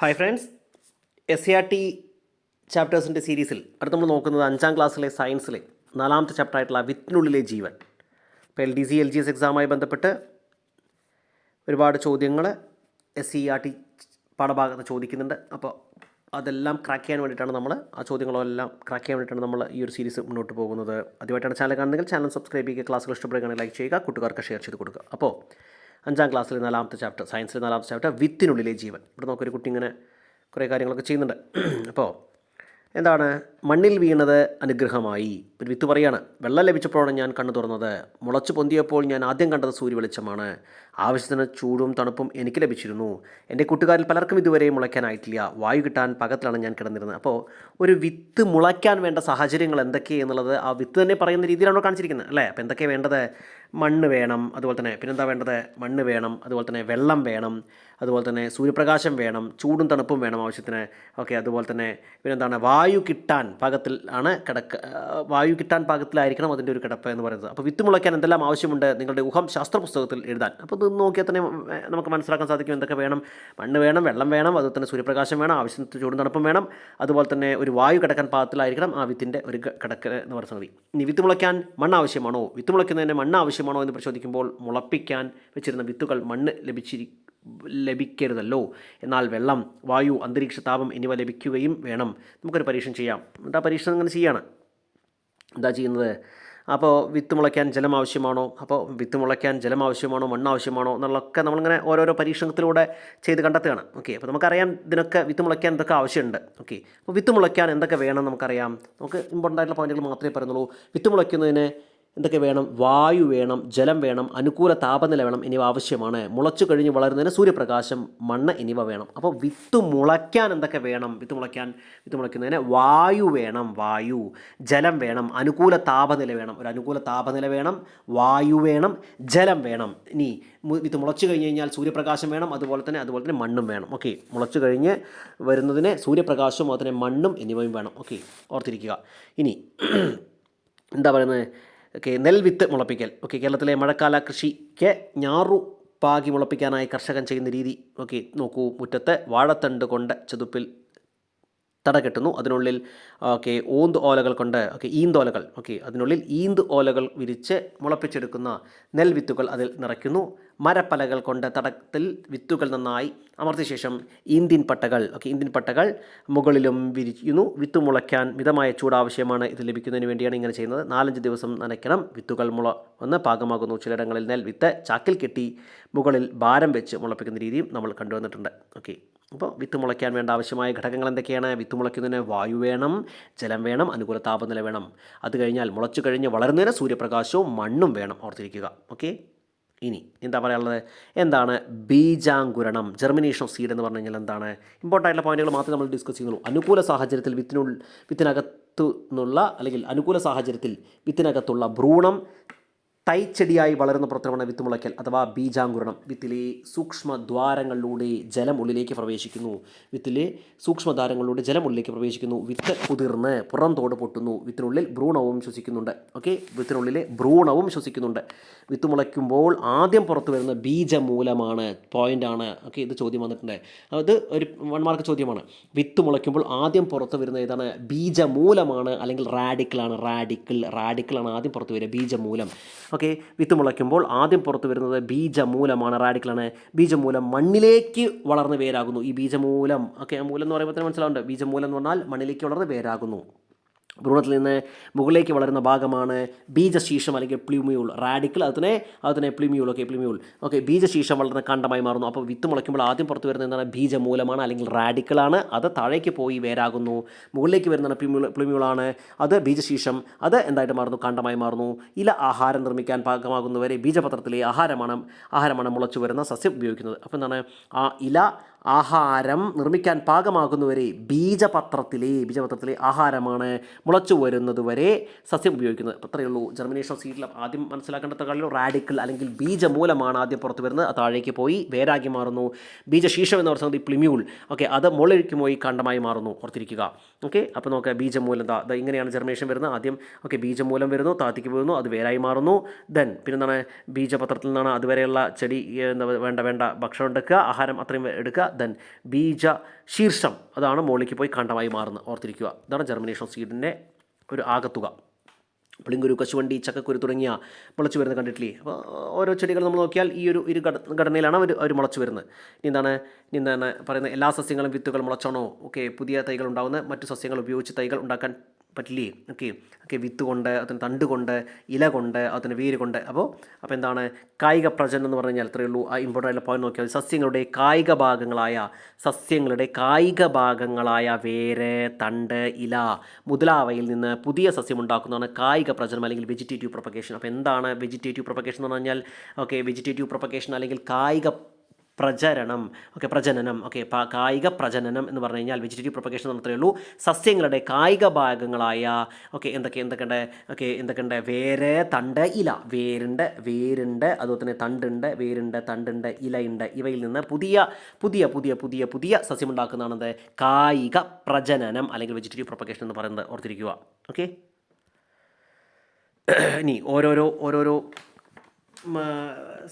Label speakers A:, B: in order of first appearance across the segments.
A: Hi friends, SCRT ചാപ്റ്റേഴ്സിൻ്റെ സീരീസിൽ അടുത്ത് നമ്മൾ നോക്കുന്നത് 5ാം ക്ലാസ്സിലെ സയൻസിലെ 4ാമത്തെ ചാപ്റ്ററായിട്ടുള്ള വിത്തിനുള്ളിലെ ജീവൻ. ഇപ്പോൾ LDC LGS എക്സാമുമായി ബന്ധപ്പെട്ട് ഒരുപാട് ചോദ്യങ്ങൾ SCRT പാഠഭാഗത്ത് ചോദിക്കുന്നുണ്ട്. അപ്പോൾ അതെല്ലാം ക്രാക്ക് ചെയ്യാൻ വേണ്ടിയിട്ടാണ് ആ ചോദ്യങ്ങളെല്ലാം ക്രാക്ക് ചെയ്യാൻ വേണ്ടിയിട്ടാണ് നമ്മൾ ഈ ഒരു സീരീസ് മുന്നോട്ട് പോകുന്നത്. ആദ്യമായിട്ടാണ് ചാനൽ കാണുന്നതെങ്കിൽ ചാനൽ സബ്സ്ക്രൈബ് ചെയ്യുക, ക്ലാസ്സുകൾ ഇഷ്ടപ്പെടുകയാണെങ്കിൽ ലൈക്ക് ചെയ്യുക, കൂട്ടുകാർക്ക് ഷെയർ ചെയ്ത് കൊടുക്കുക. അപ്പോൾ 5ാം ക്ലാസ്സിലെ 4ാമത്തെ ചാപ്റ്റർ, സയൻസിലെ 4ാമത്തെ ചാപ്റ്റർ വിത്തിനുള്ളിലെ ജീവൻ. ഇവിടെ നമുക്കൊരു കുട്ടി ഇങ്ങനെ കുറേ കാര്യങ്ങളൊക്കെ ചെയ്യുന്നുണ്ട്. അപ്പോൾ എന്താണ്? മണ്ണിൽ വീണത് അനുഗ്രഹമായി. ഒരു വിത്ത് പറയാണ്, വെള്ളം ലഭിച്ചപ്പോഴാണ് ഞാൻ കണ്ണു തുറന്നത്. മുളച്ചു പൊന്തിയപ്പോൾ ഞാൻ ആദ്യം കണ്ടത് സൂര്യ വെളിച്ചമാണ്. ആവശ്യത്തിന് ചൂടും തണുപ്പും എനിക്ക് ലഭിച്ചിരുന്നു. എൻ്റെ കൂട്ടുകാരിൽ പലർക്കും ഇതുവരെ മുളയ്ക്കാനായിട്ടില്ല. വായു കിട്ടാൻ പാകത്തിലാണ് ഞാൻ കിടന്നിരുന്നത്. അപ്പോൾ ഒരു വിത്ത് മുളയ്ക്കാൻ വേണ്ട സാഹചര്യങ്ങൾ എന്തൊക്കെയെന്നുള്ളത് ആ വിത്ത് തന്നെ പറയുന്ന രീതിയിലാണ് കാണിച്ചിരിക്കുന്നത്, അല്ലേ? അപ്പോൾ എന്തൊക്കെയാണ് വേണ്ടത്? മണ്ണ് വേണം, അതുപോലെ തന്നെ പിന്നെന്താ വേണ്ടത്? മണ്ണ് വേണം, അതുപോലെ തന്നെ വെള്ളം വേണം, അതുപോലെ തന്നെ സൂര്യപ്രകാശം വേണം, ചൂടും തണുപ്പും വേണം ആവശ്യത്തിന്. ഓക്കെ, അതുപോലെ തന്നെ പിന്നെന്താണ്? വായു കിട്ടാൻ പാകത്തിലായിരിക്കണം അതിൻ്റെ ഒരു കിടപ്പ് എന്ന് പറയുന്നത്. അപ്പോൾ വിത്ത് മുളയ്ക്കാൻ എന്തെല്ലാം ആവശ്യമുണ്ട് നിങ്ങളുടെ ഊഹം ശാസ്ത്ര പുസ്തകത്തിൽ എഴുതാൻ. അപ്പോൾ ഇത് നോക്കിയാൽ തന്നെ നമുക്ക് മനസ്സിലാക്കാൻ സാധിക്കും എന്തൊക്കെ വേണം. മണ്ണ് വേണം, വെള്ളം വേണം, അതുപോലെ തന്നെ സൂര്യപ്രകാശം വേണം, ആവശ്യത്തിന് ചൂടും തണുപ്പും വേണം, അതുപോലെ തന്നെ ഒരു വായു കിടക്കാൻ പാകത്തിലായിരിക്കണം ആ വിത്തിൻ്റെ ഒരു കിടക്ക് എന്ന് പറയുന്ന സംഗതി. ഇനി വിത്ത് മുളയ്ക്കാൻ മണ്ണ് ആവശ്യമാണോ? വിത്ത് മുളയ്ക്കുന്നതിന് മണ്ണ് ആവശ്യമാണോ എന്ന് പരിശോധിക്കുമ്പോൾ മുളപ്പിക്കാൻ വെച്ചിരുന്ന വിത്തുകൾ മണ്ണ് ലഭിക്കരുതല്ലോ. എന്നാൽ വെള്ളം, വായു, അന്തരീക്ഷ താപം എന്നിവ ലഭിക്കുകയും വേണം. നമുക്കൊരു പരീക്ഷണം ചെയ്യാം. എന്നിട്ട് ആ പരീക്ഷണം ഇങ്ങനെ ചെയ്യാണ്. എന്താ ചെയ്യുന്നത്? അപ്പോൾ വിത്ത് മുളയ്ക്കാൻ ജലം ആവശ്യമാണോ? അപ്പോൾ വിത്ത് മുളയ്ക്കാൻ ജലം ആവശ്യമാണോ, മണ്ണ് ആവശ്യമാണോ എന്നുള്ളതൊക്കെ നമ്മളിങ്ങനെ ഓരോരോ പരീക്ഷണത്തിലൂടെ ചെയ്ത് കണ്ടെത്തുകയാണ്. ഓക്കെ, അപ്പോൾ നമുക്കറിയാം ഇതിനൊക്കെ വിത്ത് മുളയ്ക്കാൻ എന്തൊക്കെ ആവശ്യമുണ്ട്. ഓക്കെ, അപ്പോൾ വിത്ത് മുളയ്ക്കാൻ എന്തൊക്കെ വേണം നമുക്കറിയാം. നമുക്ക് ഇമ്പോർട്ടൻ്റ് ആയിട്ടുള്ള പോയിന്റുകൾ മാത്രമേ പറയുന്നുള്ളൂ. വിത്ത് മുളയ്ക്കുന്നതിന് എന്തൊക്കെ വേണം? വായു വേണം, ജലം വേണം, അനുകൂല താപനില വേണം, എന്നിവ ആവശ്യമാണ്. മുളച്ചു കഴിഞ്ഞ് വളരുന്നതിന് സൂര്യപ്രകാശം, മണ്ണ് എന്നിവ വേണം. അപ്പോൾ വിത്ത് മുളയ്ക്കാൻ എന്തൊക്കെ വേണം? വിത്ത് മുളയ്ക്കുന്നതിന് വായു വേണം, വായു, ജലം വേണം, അനുകൂല താപനില വേണം, ഒരു അനുകൂല താപനില വേണം, വായു വേണം, ജലം വേണം. ഇനി വിത്ത് മുളച്ചു കഴിഞ്ഞ് കഴിഞ്ഞാൽ സൂര്യപ്രകാശം വേണം, അതുപോലെ തന്നെ മണ്ണും വേണം. ഓക്കെ, മുളച്ചു കഴിഞ്ഞ് വരുന്നതിന് സൂര്യപ്രകാശവും അതുപോലെ തന്നെ മണ്ണും എന്നിവയും വേണം. ഓക്കെ, ഓർത്തിരിക്കുക. ഇനി എന്താ പറയുന്നത്? ഓക്കെ, നെൽവിത്ത് മുളപ്പിക്കൽ. ഓക്കെ, കേരളത്തിലെ മഴക്കാല കൃഷിക്ക് ഞാറു പാകി മുളപ്പിക്കാനായി കർഷകൻ ചെയ്യുന്ന രീതി. ഓക്കെ, നോക്കൂ. മുറ്റത്ത് വാഴത്തണ്ട് കൊണ്ട് ചതുപ്പിൽ തട കെട്ടുന്നു. അതിനുള്ളിൽ അതിനുള്ളിൽ ഈന്ത് ഓലകൾ വിരിച്ച് മുളപ്പിച്ചെടുക്കുന്ന നെൽവിത്തുകൾ അതിൽ നിറയ്ക്കുന്നു. മരപ്പലകൾ കൊണ്ട് തടത്തിൽ വിത്തുകൾ നന്നായി അമർത്തിയ ശേഷം ഈന്തിൻ പട്ടകൾ മുകളിലും വിരിക്കുന്നു. വിത്ത് മുളയ്ക്കാൻ മിതമായ ചൂട് ആവശ്യമാണ്. ഇത് ലഭിക്കുന്നതിന് വേണ്ടിയാണ് ഇങ്ങനെ ചെയ്യുന്നത്. 4-5 ദിവസം നനയ്ക്കണം. വിത്തുകൾ വന്ന് പാകമാകുന്നു. ചിലയിടങ്ങളിൽ നെൽവിത്ത് ചാക്കിൽ കെട്ടി മുകളിൽ ഭാരം വെച്ച് മുളപ്പിക്കുന്ന രീതിയും നമ്മൾ കണ്ടുവന്നിട്ടുണ്ട്. ഓക്കെ, അപ്പോൾ വിത്ത് മുളയ്ക്കാൻ വേണ്ട ആവശ്യമായ ഘടകങ്ങൾ എന്തൊക്കെയാണ്? വിത്ത് മുളയ്ക്കുന്നതിന് വായു വേണം, ജലം വേണം, അനുകൂല താപനില വേണം. അത് കഴിഞ്ഞാൽ മുളച്ചു കഴിഞ്ഞ് വളരുന്നതിന് സൂര്യപ്രകാശവും മണ്ണും വേണം. ഓർത്തിരിക്കുക. ഓക്കെ, ഇനി എന്താ പറയാനുള്ളത്? എന്താണ് ബീജാങ്കുരണം, ജെർമിനേഷൻ ഓഫ് സീഡ് എന്ന് പറഞ്ഞു കഴിഞ്ഞാൽ എന്താണ്? ഇമ്പോർട്ടൻ്റ് ആയിട്ടുള്ള പോയിന്റുകൾ മാത്രമേ നമ്മൾ ഡിസ്കസ് ചെയ്യുന്നുള്ളൂ. അനുകൂല സാഹചര്യത്തിൽ വിത്തിനകത്തുള്ള ഭ്രൂണം തൈച്ചെടിയായി വളരുന്ന പ്രവർത്തനമാണ് വിത്ത് മുളയ്ക്കൽ അഥവാ ബീജാങ്കുരണം. വിത്തിലെ സൂക്ഷ്മദ്വാരങ്ങളിലൂടെ ജലം ഉള്ളിലേക്ക് പ്രവേശിക്കുന്നു. വിത്ത് കുതിർന്ന് പുറംതോട് പൊട്ടുന്നു. വിത്തിനുള്ളിൽ ഭ്രൂണവും ശ്വസിക്കുന്നുണ്ട്. ഓക്കെ, വിത്ത് മുളയ്ക്കുമ്പോൾ ആദ്യം പുറത്തു വരുന്ന ബീജമൂലമാണ്. പോയിൻ്റാണ്. ഓക്കെ, ഇത് ചോദ്യം വന്നിട്ടുണ്ട്. അത് ഒരു 1 മാർക്ക് ചോദ്യമാണ്. വിത്ത് മുളയ്ക്കുമ്പോൾ ആദ്യം പുറത്തു വരുന്ന ഏതാണ്? ബീജമൂലമാണ്, അല്ലെങ്കിൽ റാഡിക്കിളാണ്. റാഡിക്കിളാണ് ആദ്യം പുറത്തു വരിക, ബീജമൂലം. ഓക്കെ, വിത്ത് മുളയ്ക്കുമ്പോൾ ആദ്യം പുറത്തു വരുന്നത് ബീജമൂലമാണ്, റാഡിക്കിളാണ്. ബീജമൂലം മണ്ണിലേക്ക് വളർന്ന് വേരാകുന്നു. ഈ ബീജമൂലം, ഓക്കെ, മൂലം എന്ന് പറയുമ്പോൾ തന്നെ മനസ്സിലാവുന്നുണ്ട്. ബീജമൂലം എന്ന് പറഞ്ഞാൽ മണ്ണിലേക്ക് വളർന്ന് വേരാകുന്നു. ഭ്രൂണത്തിൽ നിന്ന് മുകളിലേക്ക് വളരുന്ന ഭാഗമാണ് ബീജശീഷം അല്ലെങ്കിൽ പ്ലൂമ്യൂൾ. റാഡിക്കിൾ അതിനെ പ്ലൂമ്യൂൾ. ഓക്കെ, ബീജശീഷം വളർന്ന കാണ്ഡമായി മാറുന്നു. അപ്പോൾ വിത്ത് മുളയ്ക്കുമ്പോൾ ആദ്യം പുറത്ത് വരുന്നത് എന്താണ്? ബീജമൂലമാണ് അല്ലെങ്കിൽ റാഡിക്കിളാണ്. അത് താഴേക്ക് പോയി വേരാകുന്നു. മുകളിലേക്ക് വരുന്നതാണ് പ്ലൂമ്യൂളാണ്. അത് ബീജശീഷം. അത് എന്തായിട്ട് മാറുന്നു? കാണ്ഡമായി മാറുന്നു. ഇല ആഹാരം നിർമ്മിക്കാൻ പാകമാകുന്നവരെ ബീജപത്രത്തിലെ ആഹാരമാണ് മുളച്ചു വരുന്ന സസ്യം ഉപയോഗിക്കുന്നത്. അപ്പോൾ എന്താണ്? ആ ഇല ആഹാരം നിർമ്മിക്കാൻ പാകമാകുന്നവരെ ബീജപത്രത്തിലെ ആഹാരമാണ് മുളച്ചു വരുന്നത് വരെ സസ്യം ഉപയോഗിക്കുന്നത്. അപ്പോൾ അത്രയേ ഉള്ളൂ. ജെർമിനേഷൻ ഓഫ് സീഡിൽ ആദ്യം മനസ്സിലാക്കേണ്ട കാര്യം റാഡിക്കൽ അല്ലെങ്കിൽ ബീജമൂലമാണ് ആദ്യം പുറത്ത് വരുന്നത്. അത് താഴേക്ക് പോയി വേരാക്കി മാറുന്നു. ബീജശീഷം എന്ന് പറയുന്നത് പ്ലിമ്യൂൾ. ഓക്കെ, അത് മുകളിലേക്ക് പോയി കാണ്ഡമായി മാറുന്നു. ഓർത്തിരിക്കുക. ഓക്കെ, അപ്പോൾ നോക്കുക. ബീജമൂലം ഇങ്ങനെയാണ് ജെർമിനേഷൻ വരുന്നത്. ആദ്യം ബീജമൂലം വരുന്നു, താഴത്തേക്ക് പോകുന്നു, അത് വേരായി മാറുന്നു. ദെൻ പിന്നെന്താണ്? ബീജപത്രത്തിൽ നിന്നാണ് അതുവരെയുള്ള ചെടി വേണ്ട ഭക്ഷണം എടുക്കുക, ആഹാരം അത്രയും എടുക്കുക. ദെൻ ബീജ ശീർഷം, അതാണ് മുകളിലേക്ക് പോയി കാണ്ഡമായി മാറുന്നത്. ഓർത്തിരിക്കുക, ഇതാണ് ജർമിനേഷൻ ഓഫ് സീഡിൻ്റെ ഒരു ആകത്തുക. പുളിങ്കുരു, കശുവണ്ടി, ചക്കക്കുരു തുടങ്ങിയ മുളച്ച് വരുന്നത് കണ്ടിട്ടില്ലേ? അപ്പോൾ ഓരോ ചെടികൾ നമ്മൾ നോക്കിയാൽ ഈ ഒരു ഘടനയിലാണ് അവർ മുളച്ച് വരുന്നത്. ഇനി എന്താണ് പറയുന്നത്? എല്ലാ സസ്യങ്ങളും വിത്തുകൾ മുളച്ചാണോ പുതിയ തൈകൾ ഉണ്ടാകുന്നത്? മറ്റു സസ്യങ്ങൾ ഉപയോഗിച്ച് തൈകൾ ഉണ്ടാക്കാൻ പറ്റില്ലേ? വിത്ത് കൊണ്ട്, അതിന് തണ്ട് കൊണ്ട്, ഇല കൊണ്ട്, അതിന് വേര് കൊണ്ട്. അപ്പോൾ എന്താണ് കായിക പ്രജനനം എന്ന് പറഞ്ഞു കഴിഞ്ഞാൽ അത്രയേ ഉള്ളൂ. ആ ഇമ്പോർട്ടൻ്റ് ആയിട്ടുള്ള പോയിന്റ് നോക്കിയാൽ സസ്യങ്ങളുടെ കായിക ഭാഗങ്ങളായ വേര്, തണ്ട്, ഇല മുതലാവയിൽ നിന്ന് പുതിയ സസ്യം ഉണ്ടാക്കുന്നതാണ് കായിക പ്രജനനം അല്ലെങ്കിൽ വെജിറ്റേറ്റീവ് പ്രൊപ്പഗേഷൻ. അപ്പോൾ എന്താണ് വെജിറ്റേറ്റീവ് പ്രൊപ്പഗേഷൻ എന്ന് പറഞ്ഞു കഴിഞ്ഞാൽ വെജിറ്റേറ്റീവ് പ്രൊപ്പഗേഷൻ അല്ലെങ്കിൽ കായിക പ്രജനനം കായിക പ്രജനനം എന്ന് പറഞ്ഞു കഴിഞ്ഞാൽ വെജിറ്റേറ്റീവ് പ്രൊപ്പഗേഷൻ എന്നത്രയേ ഉള്ളൂ. സസ്യങ്ങളുടെ കായിക ഭാഗങ്ങളായ എന്തൊക്കെയുണ്ട്? വേര്, തണ്ട്, ഇല. വേരുണ്ട്, അതുപോലെ തന്നെ തണ്ടുണ്ട്, ഇലയുണ്ട്. ഇവയിൽ നിന്ന് പുതിയ സസ്യം ഉണ്ടാക്കുന്നതാണത് കായിക പ്രജനനം അല്ലെങ്കിൽ വെജിറ്റേറ്റീവ് പ്രൊപ്പഗേഷൻ എന്ന് പറയുന്നത്. ഓർത്തിരിക്കുക. ഇനി ഓരോരോ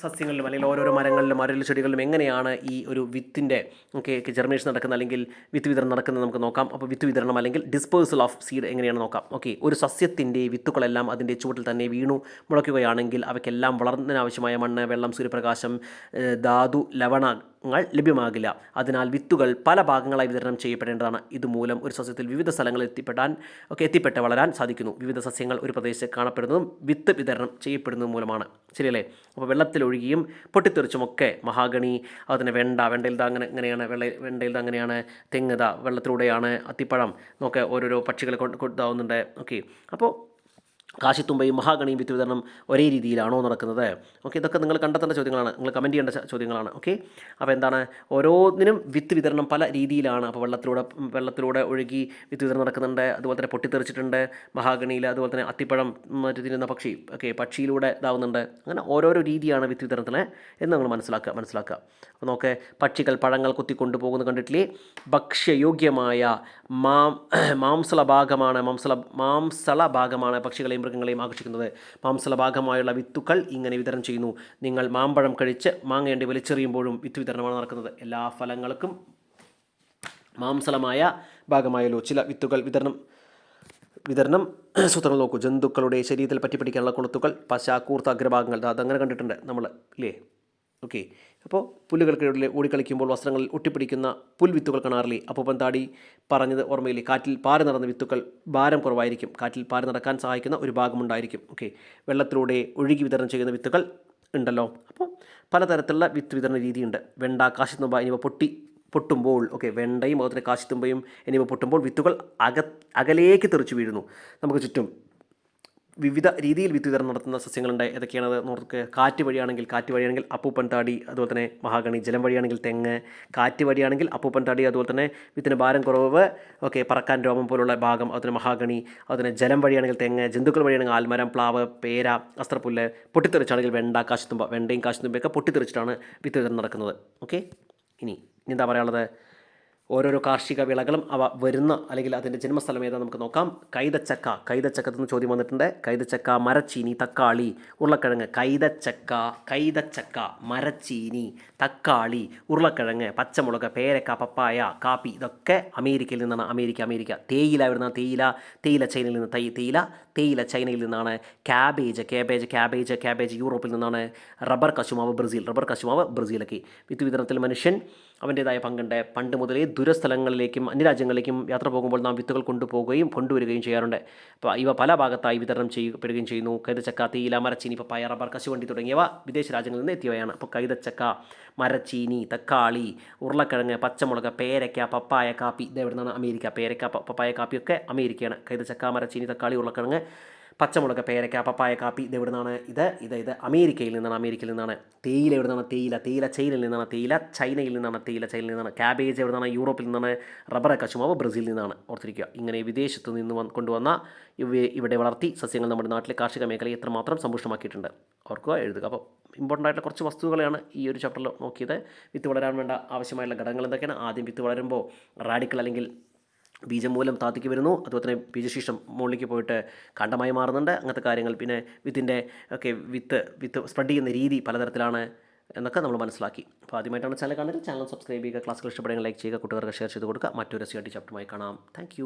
A: സസ്യങ്ങളിലും അല്ലെങ്കിൽ ഓരോരോ മരങ്ങളിലും മരൽ ചെടികളിലും എങ്ങനെയാണ് ഈ ഒരു വിത്തിൻ്റെ ജെർമിനേഷൻ നടക്കുന്നത് അല്ലെങ്കിൽ വിത്ത് വിതരണം നടക്കുന്നത് നമുക്ക് നോക്കാം. അപ്പോൾ വിത്ത് വിതരണം അല്ലെങ്കിൽ ഡിസ്പേഴ്സൽ ഓഫ് സീഡ് എങ്ങനെയാണ് നോക്കാം. ഒരു സസ്യത്തിൻ്റെ വിത്തുകളെല്ലാം അതിൻ്റെ ചുവട്ടിൽ തന്നെ വീണു മുളയ്ക്കുകയാണെങ്കിൽ അവയ്ക്കെല്ലാം വളർന്നതിനാവശ്യമായ മണ്ണ്, വെള്ളം, സൂര്യപ്രകാശം, ധാതു, ലവണങ്ങൾ ലഭ്യമാകില്ല. അതിനാൽ വിത്തുകൾ പല ഭാഗങ്ങളായി വിതരണം ചെയ്യപ്പെടേണ്ടതാണ്. ഇതുമൂലം ഒരു സസ്യത്തിൽ വിവിധ സ്ഥലങ്ങളിൽ എത്തിപ്പെട്ട് വളരാൻ സാധിക്കുന്നു. വിവിധ സസ്യങ്ങൾ ഒരു പ്രദേശത്ത് കാണപ്പെടുന്നതും വിത്ത് വിതരണം ചെയ്യപ്പെടുന്നതും മൂലമാണ്. ശരിയല്ലേ? അപ്പോൾ വെള്ളത്തിലൊഴുകിയും പൊട്ടിത്തെറിച്ചുമൊക്കെ മഹാഗണി, അതിന് വെണ്ടയിൽ അങ്ങനെയാണ്, തെങ്ങ് വെള്ളത്തിലൂടെയാണ്, അത്തിപ്പഴം ഓരോരോ പക്ഷികളെ കൊണ്ടാവുന്നുണ്ട്. അപ്പോൾ കാശിത്തുമ്പയും മഹാഗണിയും വിത്ത് വിതരണം ഒരേ രീതിയിലാണോ നടക്കുന്നത്? ഇതൊക്കെ നിങ്ങൾ കണ്ടെത്തേണ്ട ചോദ്യങ്ങളാണ്, നിങ്ങൾ കമൻറ്റ് ചെയ്യേണ്ട ചോദ്യങ്ങളാണ്. അപ്പോൾ എന്താണ്, ഓരോന്നിനും വിത്ത് വിതരണം പല രീതിയിലാണ്. അപ്പോൾ വെള്ളത്തിലൂടെ ഒഴുകി വിത്ത് വിതരണം നടക്കുന്നുണ്ട്, അതുപോലെ തന്നെ പൊട്ടിത്തെറിച്ചിട്ടുണ്ട് മഹാഗണിയിൽ, അതുപോലെ തന്നെ അത്തിപ്പഴം മറ്റു തിന്നുന്ന പക്ഷിയിലൂടെ ഇതാവുന്നുണ്ട്. അങ്ങനെ ഓരോരോ രീതിയാണ് വിത്ത് വിതരണത്തിന് എന്ന് നിങ്ങൾ മനസ്സിലാക്കുക. അപ്പോൾ പക്ഷികൾ പഴങ്ങൾ കുത്തിക്കൊണ്ടു പോകുന്നത് കണ്ടിട്ടില്ലേ? ഭക്ഷ്യയോഗ്യമായ മാംസള ഭാഗമാണ് പക്ഷികളെയും മൃഗങ്ങളെയും ആകർഷിക്കുന്നത്. മാംസള ഭാഗമായുള്ള വിത്തുകൾ ഇങ്ങനെ വിതരണം ചെയ്യുന്നു. നിങ്ങൾ മാമ്പഴം കഴിച്ച് മാങ്ങേണ്ടി വലിച്ചെറിയുമ്പോഴും വിത്ത് വിതരണമാണ് നടക്കുന്നത്. എല്ലാ ഫലങ്ങൾക്കും മാംസളമായ ഭാഗമായല്ലോ ചില വിത്തുകൾ വിതരണം സൂത്രങ്ങൾ നോക്കൂ. ജന്തുക്കളുടെ ശരീരത്തിൽ പറ്റിപ്പിടിക്കാനുള്ള കൊളുത്തുകൾ, പശ, കൂർത്ത അഗ്രഭാഗങ്ങൾ, അതങ്ങനെ കണ്ടിട്ടുണ്ട് നമ്മൾ ഇല്ലേ? അപ്പോൾ പുല്ലുകൾക്കിടയിൽ ഓടിക്കളിക്കുമ്പോൾ വസ്ത്രങ്ങളിൽ ഒട്ടിപ്പിടിക്കുന്ന പുൽവിത്തുകൾ കാണാറില്ലേ? അപ്പൂപ്പൻ താടി പറഞ്ഞത് ഓർമ്മയില്ലേ? കാറ്റിൽ പാറി നടന്ന വിത്തുകൾ ഭാരം കുറവായിരിക്കും. കാറ്റിൽ പാറി നടക്കാൻ സഹായിക്കുന്ന ഒരു ഭാഗമുണ്ടായിരിക്കും. വെള്ളത്തിലൂടെ ഒഴുകി വിതരണം ചെയ്യുന്ന വിത്തുകൾ ഉണ്ടല്ലോ. അപ്പോൾ പലതരത്തിലുള്ള വിത്ത് വിതരണ രീതിയുണ്ട്. വെണ്ട, കാശിത്തുമ്പ എന്നിവ പൊട്ടുമ്പോൾ വെണ്ടയും അതുപോലെ കാശിത്തുമ്പയും എന്നിവ പൊട്ടുമ്പോൾ വിത്തുകൾ അകലേക്ക് തെറിച്ചു വീഴുന്നു. നമുക്ക് ചുറ്റും വിവിധ രീതിയിൽ വിത്ത് വിതരണം നടത്തുന്ന സസ്യങ്ങളുണ്ട്. ഏതൊക്കെയാണത് നോക്ക്. കാറ്റ് വഴിയാണെങ്കിൽ അപ്പൂപ്പൻ താടി, അതുപോലെ തന്നെ മഹാഗണി. ജലം വഴിയാണെങ്കിൽ തെങ്ങ്. കാറ്റ് വഴിയാണെങ്കിൽ അപ്പൂപ്പൻ താടി, അതുപോലെ തന്നെ വിത്തിന് ഭാരം കുറവ്, പറക്കാൻ രോമം പോലുള്ള ഭാഗം, അതിന് മഹാഗണി. അതിന് ജലം വഴിയാണെങ്കിൽ തെങ്ങ്. ജന്തുക്കൾ വഴിയാണെങ്കിൽ ആൽമരം, പ്ലാവ്, പേര, അസ്ത്രപ്പുല്ല്. പൊട്ടിത്തെറിച്ചാണെങ്കിൽ വെണ്ടയും കാശിത്തുമ്പയൊക്കെ പൊട്ടിത്തെറിച്ചിട്ടാണ് വിത്ത് വിതരണം നടക്കുന്നത്. ഇനി എന്താ പറയാനുള്ളത്? ഓരോരോ കാർഷിക വിളകളും അവ വരുന്ന അല്ലെങ്കിൽ അതിൻ്റെ ജന്മസ്ഥലം ഏതാ നമുക്ക് നോക്കാം. കൈതച്ചക്കത്തിന് ചോദ്യം വന്നിട്ടുണ്ട്. കൈതച്ചക്ക, മരച്ചീനി, തക്കാളി, ഉരുളക്കിഴങ്ങ്. കൈതച്ചക്ക, മരച്ചീനി, തക്കാളി, ഉരുളക്കിഴങ്ങ്, പച്ചമുളക്, പേരക്ക, പപ്പായ, കാപ്പി. ഇതൊക്കെ അമേരിക്കയിൽ നിന്നാണ്. അമേരിക്ക. തേയില എവിടുന്ന? തേയില ചൈനയിൽ നിന്ന്. തേയില ചൈനയിൽ നിന്നാണ്. ക്യാബേജ് യൂറോപ്പിൽ നിന്നാണ്. റബ്ബർ കശുമാവ് ബ്രസീലൊക്കെ. വിത്ത് വിതരണത്തിൽ മനുഷ്യൻ അവൻ്റേതായ പങ്കുണ്ട്. പണ്ട് മുതലേ ദൂരസ്ഥലങ്ങളിലേക്കും അന്യരാജ്യങ്ങളിലേക്കും യാത്ര പോകുമ്പോൾ നാം വിത്തുകൾ കൊണ്ടുവരികയും ചെയ്യാറുണ്ട്. അപ്പോൾ ഇവ പല ഭാഗത്തായി വിതരണം ചെയ്യപ്പെടുകയും ചെയ്യുന്നു. കൈതച്ചക്ക, തേയില, മരച്ചീനി, പപ്പായ, റബ്ബർ, കശുവണ്ടി തുടങ്ങിയവ വിദേശ രാജ്യങ്ങളിൽ നിന്ന് എത്തിയവയാണ്. അപ്പോൾ കൈതച്ചക്ക, മരച്ചീനി, തക്കാളി, ഉരുളക്കിഴങ്ങ്, പച്ചമുളക്, പേരയ്ക്ക, പപ്പായ, കാപ്പി. ഇത് എവിടെ നിന്നാണ്? അമേരിക്ക. പേരയ്ക്ക, പപ്പായ, കാപ്പിയൊക്കെ അമേരിക്കയാണ്. കൈതച്ചക്ക, മരച്ചീനി, തക്കാളി, ഉരുളക്കിഴങ്ങ്, പച്ചമുളക്, പേരയ്ക്ക, പപ്പായ, കാപ്പി. ഇത് എവിടെ നിന്നാണ്? ഇത് അമേരിക്കയിൽ നിന്നാണ്. തേയില എവിടെ നിന്നാണ്? തേയില ചൈനയിൽ നിന്നാണ്. ക്യാബേജ് എവിടെ നിന്നാണ്? യൂറോപ്പിൽ നിന്നാണ്. റബ്ബർ, കശുമാവ് ബ്രസീലിൽ നിന്നാണ്. ഓർത്തിരിക്കുക. ഇങ്ങനെ വിദേശത്ത് നിന്ന് കൊണ്ടുവന്ന ഇവിടെ വളർത്തി സസ്യങ്ങൾ നമ്മുടെ നാട്ടിലെ കാർഷിക മേഖലയെ എത്രമാത്രം സമ്പുഷ്ടമാക്കിയിട്ടുണ്ട് ഓർക്കുക, എഴുതുക. അപ്പോൾ ഇമ്പോർട്ടൻ്റ് ആയിട്ടുള്ള കുറച്ച് വസ്തുക്കളാണ് ഈ ഒരു ചാപ്റ്ററിൽ നോക്കിയത്. വിത്ത് വളരാൻ വേണ്ട ആവശ്യമായുള്ള ഘടകങ്ങൾ എന്തൊക്കെയാണ്? ആദ്യം വിത്ത് വളരുമ്പോൾ റാഡിക്കൽ അല്ലെങ്കിൽ ബീജം മൂലം താത്തിക്ക് വരുന്നു. അതുപോലെ തന്നെ ബീജശീഷം മുകളിലേക്ക് പോയിട്ട് കാണ്ഡമായി മാറുന്നുണ്ട്. അങ്ങനത്തെ കാര്യങ്ങൾ. പിന്നെ വിത്ത് സ്പ്രെഡ് ചെയ്യുന്ന രീതി പലതരത്തിലാണ്. എന്നൊക്കെ നമ്മൾ മനസ്സിലാക്കി. അപ്പോൾ ആദ്യമായിട്ടാണ് ചാനൽ കാണുന്നത്, ചാനൽ സബ്സ്ക്രൈബ് ചെയ്യുക, ക്ലാസ്സുകൾ ഇഷ്ടപ്പെടുകയും ലൈക്ക് ചെയ്യുക, കൂട്ടുകാർക്ക് ഷെയർ ചെയ്ത് കൊടുക്കുക. മറ്റൊരു SCRT ചാപ്റ്ററുമായി കാണാം. താങ്ക്